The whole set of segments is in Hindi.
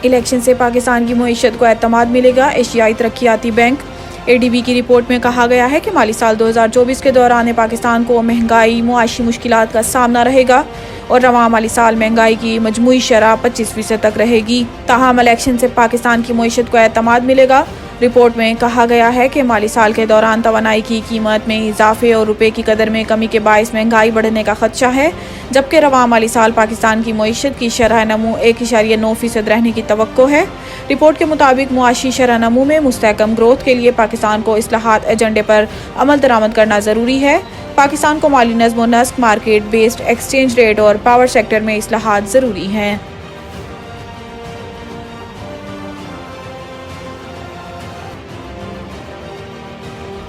इलेक्शन से पाकिस्तान की मईशत को एतमाद मिलेगा। एशियाई तरक्याती बैंक ADB की रिपोर्ट में कहा गया है कि माली साल 2024 के दौरान पाकिस्तान को महंगाई, मुआशी मुश्किलात का सामना रहेगा और रवां माली साल महंगाई की मजमूई शरह 25% तक रहेगी। ताहम इलेक्शन से पाकिस्तान की मईशत को एतमाद मिलेगा। रिपोर्ट में कहा गया है कि माली साल के दौरान तवानाई की कीमत में इजाफे और रुपए की कदर में कमी के बायस महंगाई बढ़ने का खदशा है, जबकि रवां माली साल पाकिस्तान की मईशत की शरह नमू 1.9% रहने की तवक्को है। रिपोर्ट के मुताबिक मुआशी शरह नमू में मुस्तहकम ग्रोथ के लिए पाकिस्तान को इस्लाहात एजेंडे पर अमल दरामद करना ज़रूरी है। पाकिस्तान को माली नज़्म व नस्क, मार्केट बेस्ड एक्सचेंज रेट और पावर सेक्टर में इस्लाहात ज़रूरी हैं।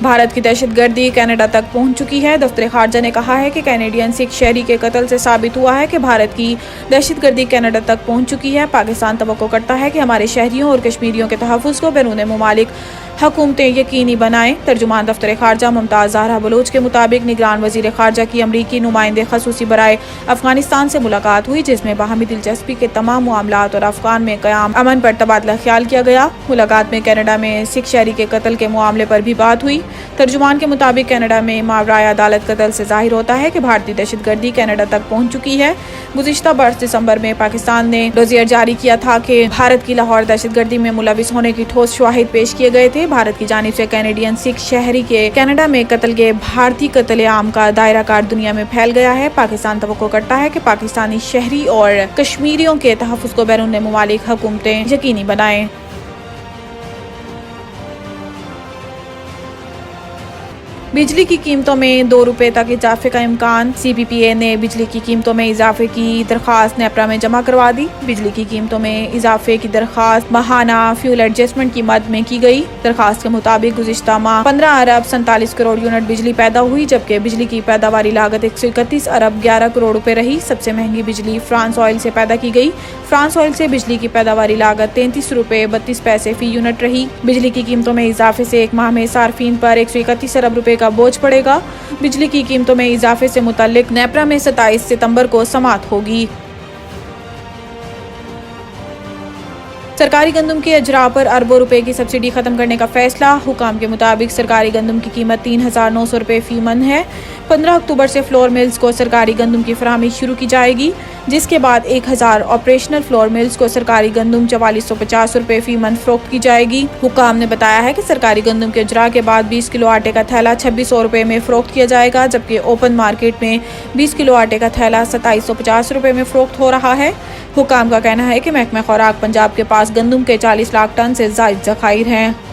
भारत की दहशतगर्दी कनाडा तक पहुंच चुकी है। दफ्तर खारजा ने कहा है कि कैनेडियन सिख शहरी के कत्ल से साबित हुआ है कि भारत की दहशतगर्दी कनाडा तक पहुंच चुकी है। पाकिस्तान तवक्को करता है कि हमारे शहरियों और कश्मीरियों के तहफ़्फ़ुज़ को बैरून मुमालिक हुकूमतें यकीनी बनाएं। तर्जुमान दफ्तर खारजा मुमताज़ ज़हरा बलोच के मुताबिक निगरान वज़ीर खारजा की अमरीकी नुमाइंदे ख़ुसूसी बराए अफ़गानिस्तान से मुलाकात हुई, जिसमें बाहमी दिलचस्पी के तमाम मामलात और अफ़गान में क़याम अमन पर तबादला ख्याल किया गया। मुलाकात में कनाडा में सिख शहरी के कत्ल के मामले पर भी बात हुई। तर्जुमान के मुताबिक कनाडा में मावराए अदालत कत्ल से जाहिर होता है कि भारतीय दहशतगर्दी कनाडा तक पहुंच चुकी है। गुज़िश्ता बरस दिसंबर में पाकिस्तान ने डोजियर जारी किया था कि भारत की लाहौर दहशतगर्दी में मुलविस होने की ठोस शवाहिद पेश किए गए थे। भारत की जानिब से कैनेडियन सिख शहरी के कनाडा में कत्ल के भारतीय कत्लेआम का दायरा कार दुनिया में फैल गया है। पाकिस्तान तवक्को करता है कि पाकिस्तानी शहरी और कश्मीरियों के तहफ़्फ़ुज़ को बैरून मुमालिक हुकूमतें यकीनी बनाएं। बिजली की कीमतों में 2 रुपये तक इजाफे का इम्कान। CPPA ने बिजली की कीमतों में इजाफे की दरख्वास्त नेपरा में जमा करवा दी। बिजली की कीमतों में इजाफे की दरख्वास्त माहाना फ्यूल एडजस्टमेंट की मद में की गई। दरख्वास्त के मुताबिक गुज़िश्ता माह 15 अरब 47 करोड़ यूनिट बिजली पैदा हुई, जबकि बिजली की पैदावारी लागत 131 अरब 11 करोड़ रुपए रही। सबसे महंगी बिजली फ्रांस ऑयल से पैदा की गई। फ्रांस ऑयल से बिजली की पैदावारी लागत 33 रुपये 32 पैसे फी यूनिट रही। बिजली की कीमतों में इजाफे से एक माह में सार्फिन पर 131 अरब रुपए का बोझ पड़ेगा। बिजली की कीमतों में इजाफे से मुताल्लिक नेपरा में 27 सितंबर को समाअत होगी। सरकारी गंदम के अजरा पर अरबों रुपए की सब्सिडी खत्म करने का फैसला। हुकाम के मुताबिक सरकारी गंदम की कीमत 3,900 रुपए फी मन है। 15 अक्टूबर से फ्लोर मिल्स को सरकारी गंदम की फराहमी शुरू की जाएगी, जिसके बाद 1000 ऑपरेशनल फ्लोर मिल्स को सरकारी गंदम 4450 रुपए फी मन फरोख्त की जाएगी। हुकाम ने बताया है कि सरकारी गंदम के अजरा के बाद 20 किलो आटे का थैला 2600 रुपए में फरोख्त किया जाएगा, जबकि ओपन मार्केट में 20 किलो आटे का थैला 2750 रुपए में फरोख्त हो रहा है। हुकाम का कहना है कि महकमा खुराक पंजाब के पास गंदम के 40 लाख टन से ज़ायद ज़खायर हैं।